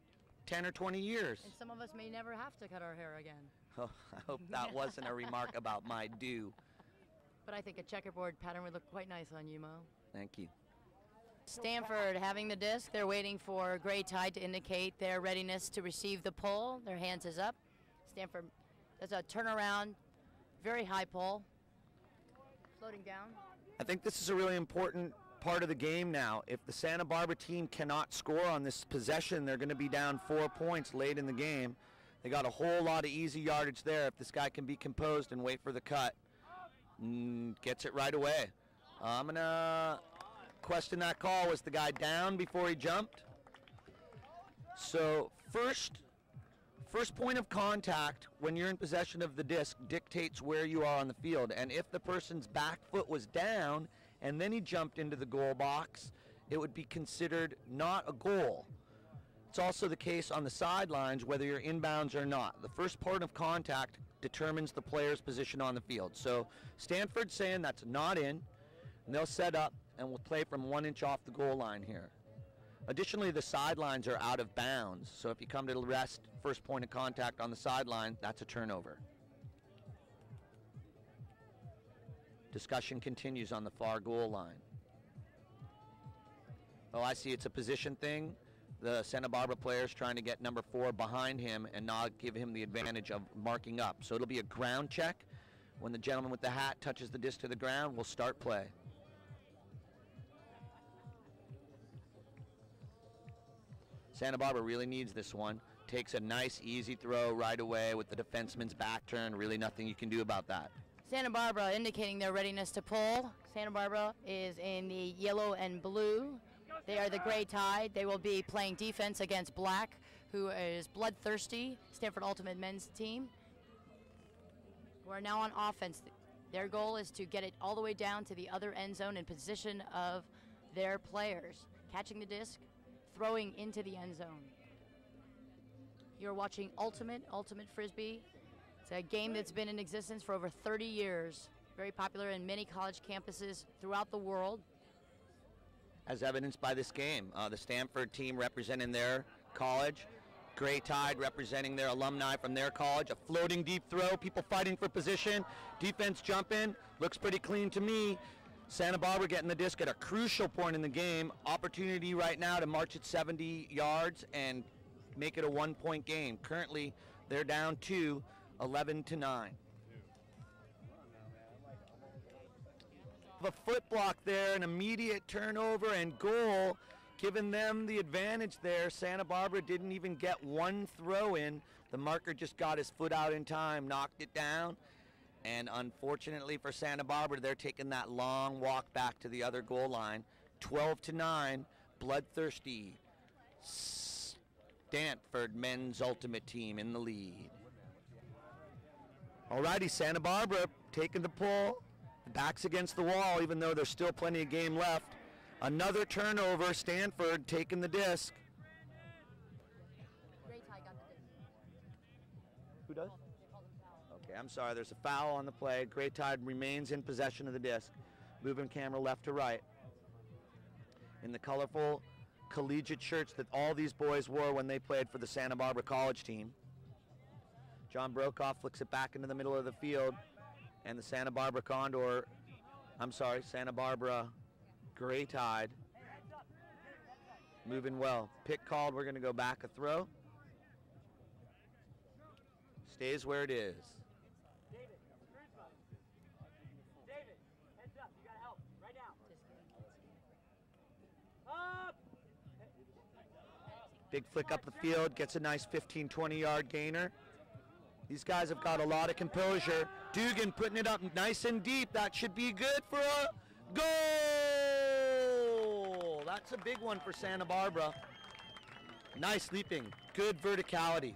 10 or 20 years. And some of us may never have to cut our hair again. Oh, I hope that wasn't a remark about my do. But I think a checkerboard pattern would look quite nice on you, Mo. Thank you. Stanford having the disc. They're waiting for Gray Tide to indicate their readiness to receive the pull. Their hands is up. Stanford does a turnaround, very high pull, floating down. I think this is a really important part of the game now. If the Santa Barbara team cannot score on this possession, they're going to be down 4 points late in the game. They got a whole lot of easy yardage there if this guy can be composed and wait for the cut. Gets it right away. I'm going to question that call. Was the guy down before he jumped? So first point of contact when you're in possession of the disc dictates where you are on the field. And if the person's back foot was down and then he jumped into the goal box, it would be considered not a goal. It's also the case on the sidelines whether you're inbounds or not. The first point of contact determines the player's position on the field. So Stanford's saying that's not in, and they'll set up and will play from 1 inch off the goal line here. Additionally, the sidelines are out of bounds, so if you come to the rest, first point of contact on the sideline, that's a turnover. Discussion continues on the far goal line. Oh, I see, it's a position thing. The Santa Barbara player's trying to get number 4 behind him and not give him the advantage of marking up. So it'll be a ground check. When the gentleman with the hat touches the disc to the ground, we'll start play. Santa Barbara really needs this one. Takes a nice, easy throw right away with the defenseman's back turn. Really nothing you can do about that. Santa Barbara indicating their readiness to pull. Santa Barbara is in the yellow and blue. They are the Gray Tide. They will be playing defense against Black, who is bloodthirsty, Stanford Ultimate men's team, who are now on offense. Their goal is to get it all the way down to the other end zone in position of their players, catching the disc, throwing into the end zone. You're watching Ultimate Frisbee. It's a game that's been in existence for over 30 years, very popular in many college campuses throughout the world. As evidenced by this game, the Stanford team representing their college, Gray Tide representing their alumni from their college. A floating deep throw, people fighting for position, defense jumping, looks pretty clean to me. Santa Barbara getting the disc at a crucial point in the game. Opportunity right now to march at 70 yards and make it a 1-point game. Currently, they're down 2, 11-9. A foot block there, an immediate turnover and goal, giving them the advantage there. Santa Barbara didn't even get one throw in. The marker just got his foot out in time, knocked it down. And unfortunately for Santa Barbara, they're taking that long walk back to the other goal line. 12-9, bloodthirsty Stanford men's ultimate team in the lead. Alrighty, Santa Barbara taking the pull. Backs against the wall, even though there's still plenty of game left. Another turnover, Stanford taking the disc. Who does? Okay, I'm sorry, there's a foul on the play. Gray Tide remains in possession of the disc. Moving camera left to right. In the colorful collegiate shirts that all these boys wore when they played for the Santa Barbara college team. John Brokaw flicks it back into the middle of the field. And the Santa Barbara Santa Barbara Gray Tide moving well. Pick called, we're going to go back a throw. Stays where it is. David, heads up, you gotta help, right now. Up! Big flick up the field, gets a nice 15-20 yard gainer. These guys have got a lot of composure. Dugan putting it up nice and deep. That should be good for a goal. That's a big one for Santa Barbara. Nice leaping, good verticality.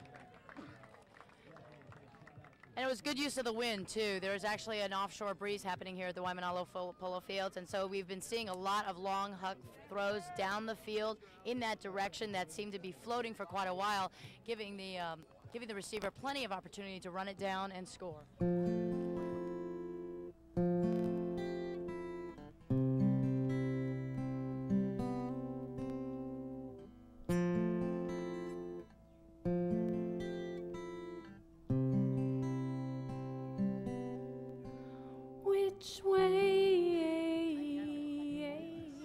And it was good use of the wind, too. There was actually an offshore breeze happening here at the Waimanalo Polo Fields, and so we've been seeing a lot of long huck throws down the field in that direction that seemed to be floating for quite a while, giving the receiver plenty of opportunity to run it down and score. Which way?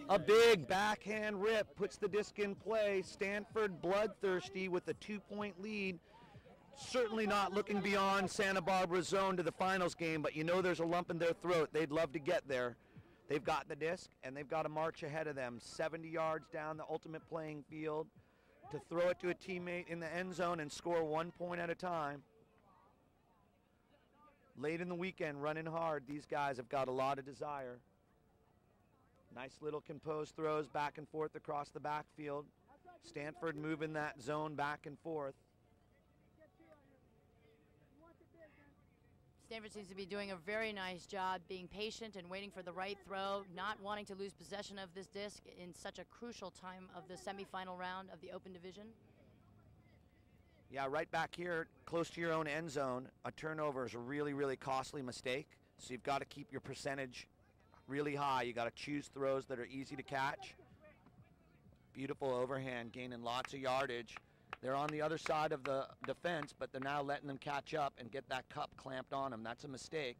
A big backhand rip puts the disc in play. Stanford bloodthirsty with a 2-point lead. Certainly not looking beyond Santa Barbara's zone to the finals game, but you know there's a lump in their throat. They'd love to get there. They've got the disc, and they've got to march ahead of them 70 yards down the ultimate playing field to throw it to a teammate in the end zone and score 1 point at a time. Late in the weekend, running hard. These guys have got a lot of desire. Nice little composed throws back and forth across the backfield. Stanford moving that zone back and forth. Stanford seems to be doing a very nice job being patient and waiting for the right throw, not wanting to lose possession of this disc in such a crucial time of the semifinal round of the Open Division. Yeah, right back here, close to your own end zone, a turnover is a really, really costly mistake. So you've got to keep your percentage really high. You got to choose throws that are easy to catch. Beautiful overhand, gaining lots of yardage. They're on the other side of the defense, but they're now letting them catch up and get that cup clamped on them. That's a mistake.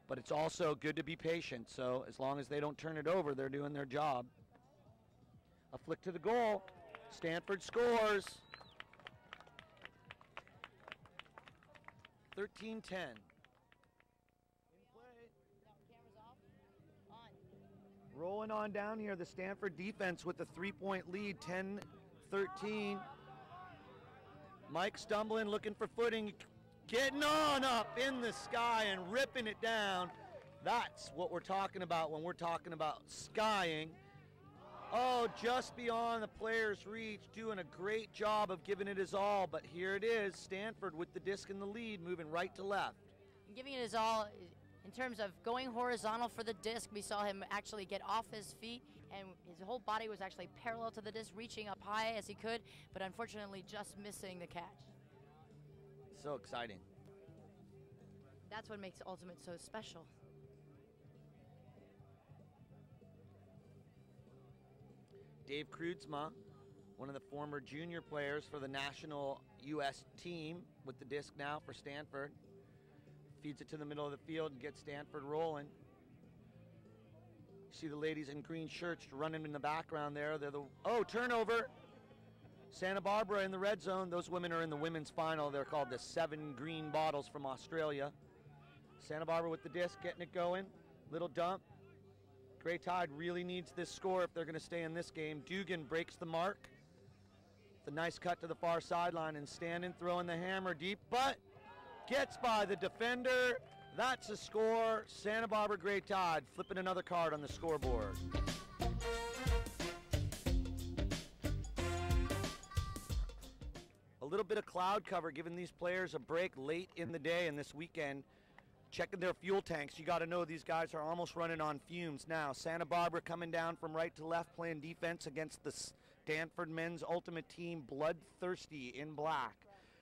but it's also good to be patient. So as long as they don't turn it over, they're doing their job. A flick to the goal. Stanford scores. 13-10. Rolling on down here, the Stanford defense with the 3-point lead, 10-13. Mike stumbling, looking for footing, getting on up in the sky and ripping it down. That's what we're talking about when we're talking about skying. Oh, just beyond the player's reach, doing a great job of giving it his all, but here it is, Stanford with the disc in the lead, moving right to left. Giving it his all in terms of going horizontal for the disc. We saw him actually get off his feet, and his whole body was actually parallel to the disc, reaching up high as he could, but unfortunately just missing the catch. So exciting. That's what makes Ultimate so special. Dave Kreutzma, one of the former junior players for the national U.S. team with the disc now for Stanford. Feeds it to the middle of the field and gets Stanford rolling. You see the ladies in green shirts running in the background there. Oh, turnover. Santa Barbara in the red zone. Those women are in the women's final. They're called the 7 Green Bottles from Australia. Santa Barbara with the disc, getting it going. Little dump. Grey Tide really needs this score if they're going to stay in this game. Dugan breaks the mark. It's a nice cut to the far sideline, and Standing throwing the hammer deep, but gets by the defender. That's a score. Santa Barbara Grey Tide flipping another card on the scoreboard. A little bit of cloud cover giving these players a break late in the day and this weekend. Checking their fuel tanks. You got to know these guys are almost running on fumes now. Santa Barbara coming down from right to left, playing defense against the Stanford men's ultimate team, Bloodthirsty in black.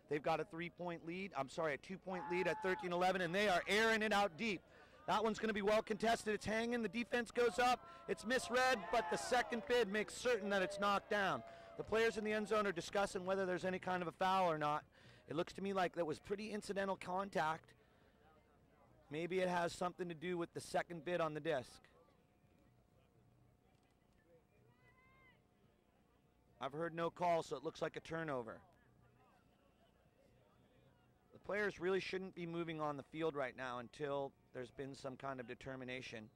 They've got a 2-point lead at 13-11, and they are airing it out deep. That one's going to be well contested. It's hanging. The defense goes up. It's misread, but the second bid makes certain that it's knocked down. The players in the end zone are discussing whether there's any kind of a foul or not. It looks to me like that was pretty incidental contact. Maybe it has something to do with the second bid on the disc. I've heard no call, so it looks like a turnover. The players really shouldn't be moving on the field right now until there's been some kind of determination.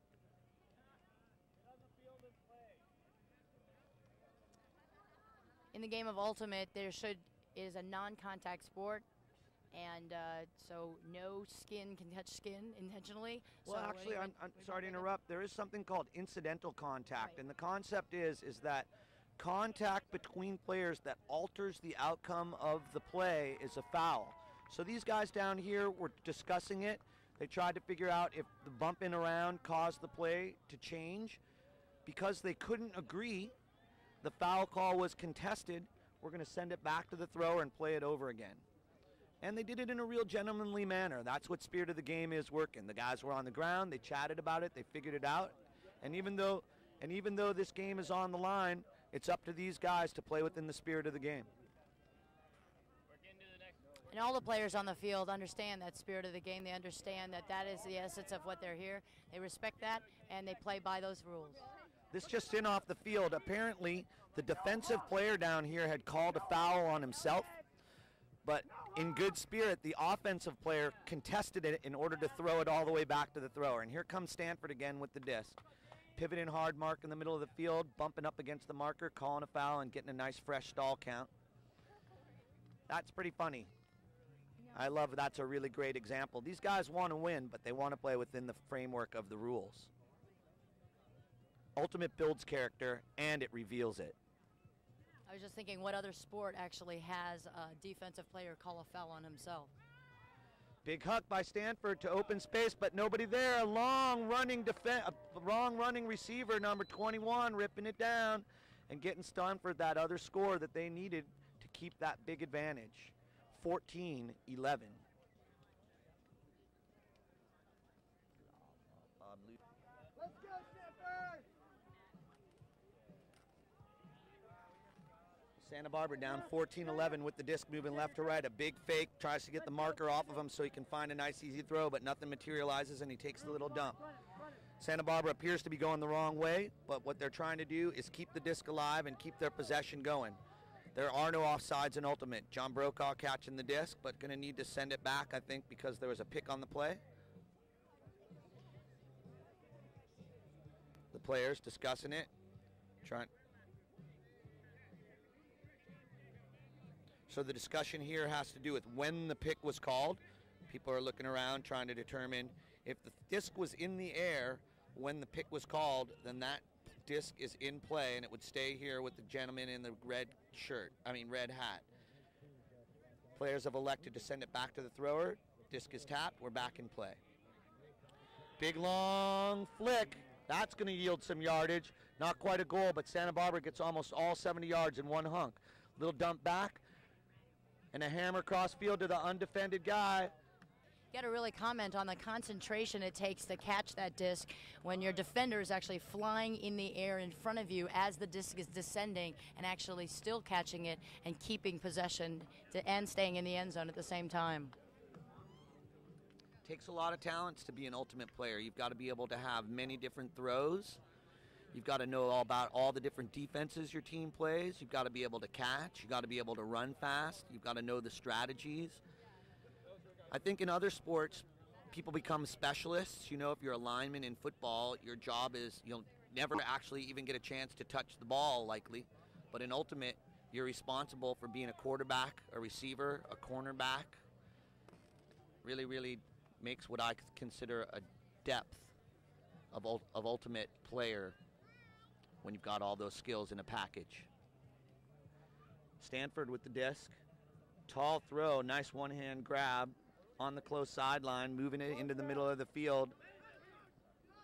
In the game of Ultimate, is a non-contact sport. And so no skin can touch skin intentionally. Well, so actually, I'm sorry to interrupt. There is something called incidental contact. Right. And the concept is that contact between players that alters the outcome of the play is a foul. So these guys down here were discussing it. They tried to figure out if the bumping around caused the play to change. Because they couldn't agree, the foul call was contested. We're going to send it back to the thrower and play it over again. And they did it in a real gentlemanly manner. That's what spirit of the game is working. The guys were on the ground, they chatted about it, they figured it out. And even though this game is on the line, it's up to these guys to play within the spirit of the game. And all the players on the field understand that spirit of the game. They understand that is the essence of what they're here. They respect that, and they play by those rules. This just in off the field. Apparently, the defensive player down here had called a foul on himself. But in good spirit, the offensive player contested it in order to throw it all the way back to the thrower. And here comes Stanford again with the disc. Pivoting hard mark in the middle of the field, bumping up against the marker, calling a foul, and getting a nice fresh stall count. That's pretty funny. I love that's a really great example. These guys want to win, but they want to play within the framework of the rules. Ultimate builds character, and it reveals it. I was just thinking, what other sport actually has a defensive player call a foul on himself? Big huck by Stanford to open space, but nobody there. A long running receiver, number 21, ripping it down and getting Stanford that other score that they needed to keep that big advantage. 14-11. Santa Barbara down 14-11 with the disc moving left to right. A big fake, tries to get the marker off of him so he can find a nice easy throw, but nothing materializes and he takes the little dump. Santa Barbara appears to be going the wrong way, but what they're trying to do is keep the disc alive and keep their possession going. There are no offsides in ultimate. John Brokaw catching the disc, but going to need to send it back, I think, because there was a pick on the play. The players discussing it, trying. So the discussion here has to do with when the pick was called. People are looking around trying to determine if the disc was in the air when the pick was called, then that disc is in play and it would stay here with the gentleman in the red hat. Players have elected to send it back to the thrower. Disc is tapped, we're back in play. Big long flick, that's going to yield some yardage. Not quite a goal, but Santa Barbara gets almost all 70 yards in one hunk. Little dump back, and a hammer cross field to the undefended guy. You got to really comment on the concentration it takes to catch that disc when your defender is actually flying in the air in front of you as the disc is descending and actually still catching it and keeping possession and staying in the end zone at the same time. Takes a lot of talents to be an ultimate player. You've got to be able to have many different throws. You've got to know all about all the different defenses your team plays. You've got to be able to catch. You've got to be able to run fast. You've got to know the strategies. I think in other sports, people become specialists. You know, if you're a lineman in football, your job is you'll never actually even get a chance to touch the ball, likely. But in ultimate, you're responsible for being a quarterback, a receiver, a cornerback. Really, really makes what I consider a depth of ultimate player when you've got all those skills in a package. Stanford with the disc. Tall throw, nice one-hand grab on the close sideline, moving it into the middle of the field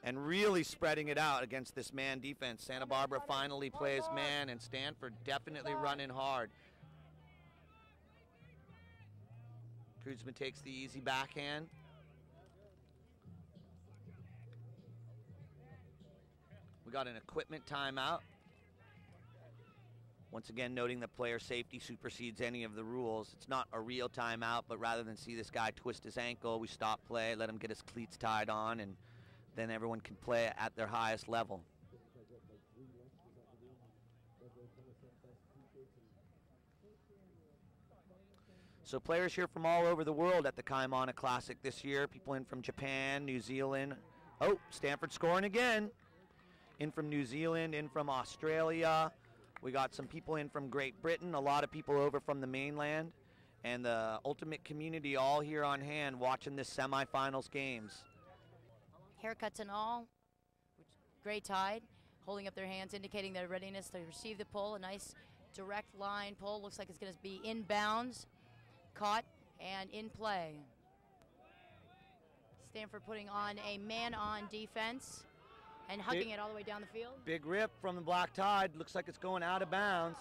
and really spreading it out against this man defense. Santa Barbara finally plays man, and Stanford definitely running hard. Kuzma takes the easy backhand. We got an equipment timeout. Once again, noting that player safety supersedes any of the rules. It's not a real timeout, but rather than see this guy twist his ankle, we stop play, let him get his cleats tied on, and then everyone can play at their highest level. So players here from all over the world at the Kaimana Classic this year. People in from Japan, New Zealand. Oh, Stanford scoring again. In from New Zealand, in from Australia. We got some people in from Great Britain, a lot of people over from the mainland, and the ultimate community all here on hand watching this semifinals games. Haircuts and all, great tide, holding up their hands, indicating their readiness to receive the pull. A nice direct line pull, looks like it's going to be inbounds, caught, and in play. Stanford putting on a man-on defense and hugging it all the way down the field. Big rip from the Black Tide. Looks like it's going out of bounds.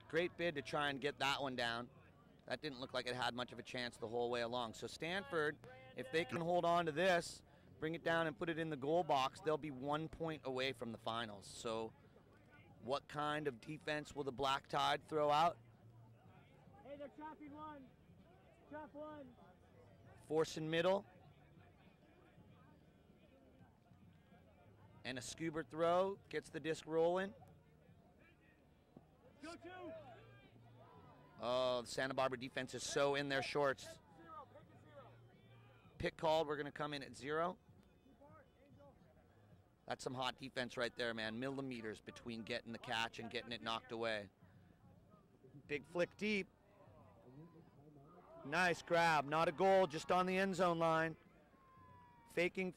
Great bid to try and get that one down. That didn't look like it had much of a chance the whole way along. So Stanford, if they can hold on to this, bring it down and put it in the goal box, they'll be 1 point away from the finals. So what kind of defense will the Black Tide throw out? Hey, they're trapping one. Trap one. Force in middle. And a scuba throw, gets the disc rolling. Go two. Oh, the Santa Barbara defense is so in their shorts. Pick called, we're gonna come in at 0. That's some hot defense right there, man. Millimeters between getting the catch and getting it knocked away. Big flick deep. Nice grab, not a goal, just on the end zone line. Faking,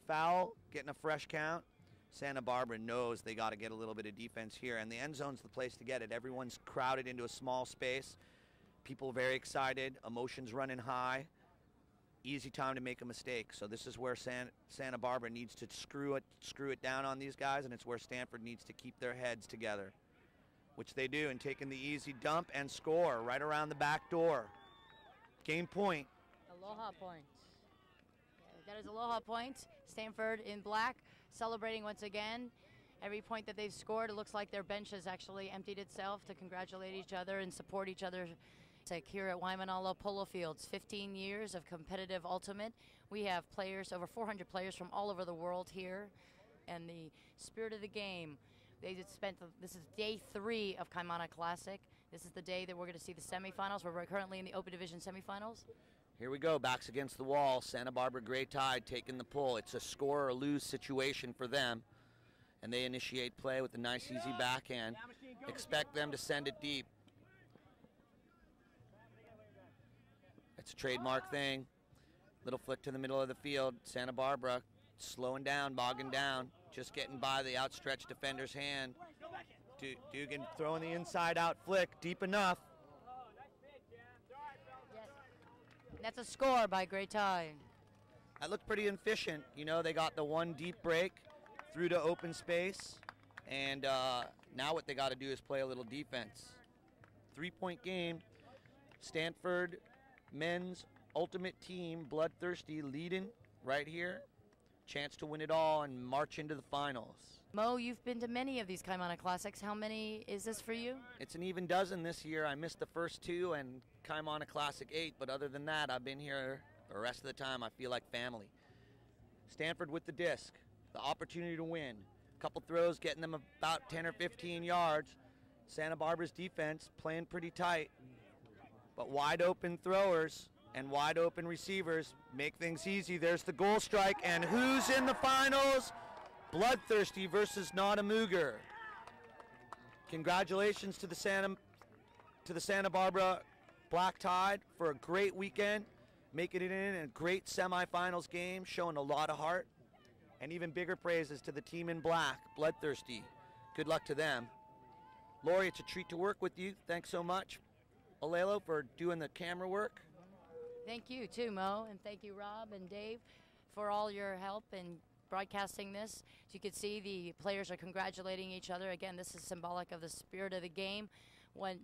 foul, getting a fresh count. Santa Barbara knows they got to get a little bit of defense here, and the end zone's the place to get it. Everyone's crowded into a small space. People very excited, emotions running high. Easy time to make a mistake. So this is where Santa Barbara needs to screw it down on these guys, and it's where Stanford needs to keep their heads together, which they do, and taking the easy dump and score right around the back door. Game point. Aloha point. That is Aloha point. Stanford in black, celebrating once again. Every point that they've scored, it looks like their bench has actually emptied itself to congratulate each other and support each other. Like here at Waimanalo Polo Fields, 15 years of competitive ultimate. We have players, over 400 players from all over the world here, and the spirit of the game. This is day 3 of Kaimana Classic. This is the day that we're going to see the semifinals. We're currently in the Open Division semifinals. Here we go, backs against the wall. Santa Barbara Gray Tide taking the pull. It's a score or lose situation for them, and they initiate play with a nice easy backhand. Expect them to send it deep. It's a trademark thing. Little flick to the middle of the field. Santa Barbara slowing down, bogging down, just getting by the outstretched defender's hand. Dugan throwing the inside out flick, deep enough. That's a score by Gray Tide. That looked pretty efficient. You know, they got the one deep break through to open space, and now what they got to do is play a little defense. 3-point game. Stanford men's ultimate team, bloodthirsty, leading right here. Chance to win it all and march into the finals. Mo, you've been to many of these Kaimana Classics. How many is this for you? It's an even dozen this year. I missed the first 2 and Kaimana Classic 8, but other than that, I've been here the rest of the time. I feel like family. Stanford with the disc, the opportunity to win. A couple throws getting them about 10 or 15 yards. Santa Barbara's defense playing pretty tight, but wide open throwers and wide open receivers make things easy. There's the goal strike, and who's in the finals? Bloodthirsty versus Nottamuger. Congratulations to the Santa Barbara Black Tide for a great weekend, making it in a great semifinals game, showing a lot of heart, and even bigger praises to the team in black, Bloodthirsty. Good luck to them. Lori, it's a treat to work with you. Thanks so much, Alelo, for doing the camera work. Thank you too, Mo, and thank you, Rob and Dave, for all your help in broadcasting this. As you can see, the players are congratulating each other. Again, this is symbolic of the spirit of the game.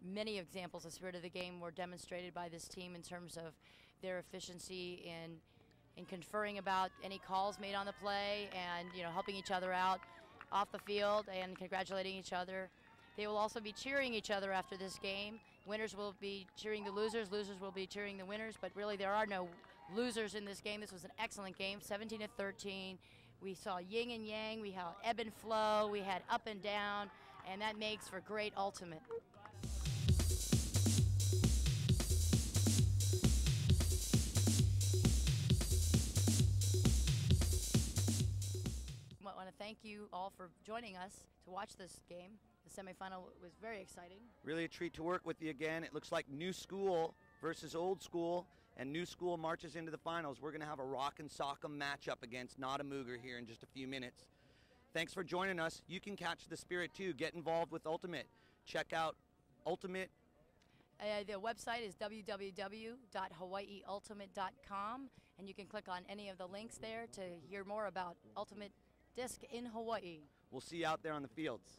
Many examples of spirit of the game were demonstrated by this team in terms of their efficiency in conferring about any calls made on the play, and helping each other out off the field and congratulating each other. They will also be cheering each other after this game. Winners will be cheering the losers will be cheering the winners, but really there are no losers in this game. This was an excellent game, 17-13. We saw yin and yang, we had ebb and flow, we had up and down, and that makes for great ultimate. I want to thank you all for joining us to watch this game. The semifinal was very exciting. Really a treat to work with you again. It looks like new school versus old school, and new school marches into the finals. We're going to have a rock and sock'em matchup against Nottamuger here in just a few minutes. Thanks for joining us. You can catch the spirit too. Get involved with Ultimate. Check out Ultimate. The website is www.hawaiiultimate.com, and you can click on any of the links there to hear more about Ultimate Disc in Hawaii. We'll see you out there on the fields.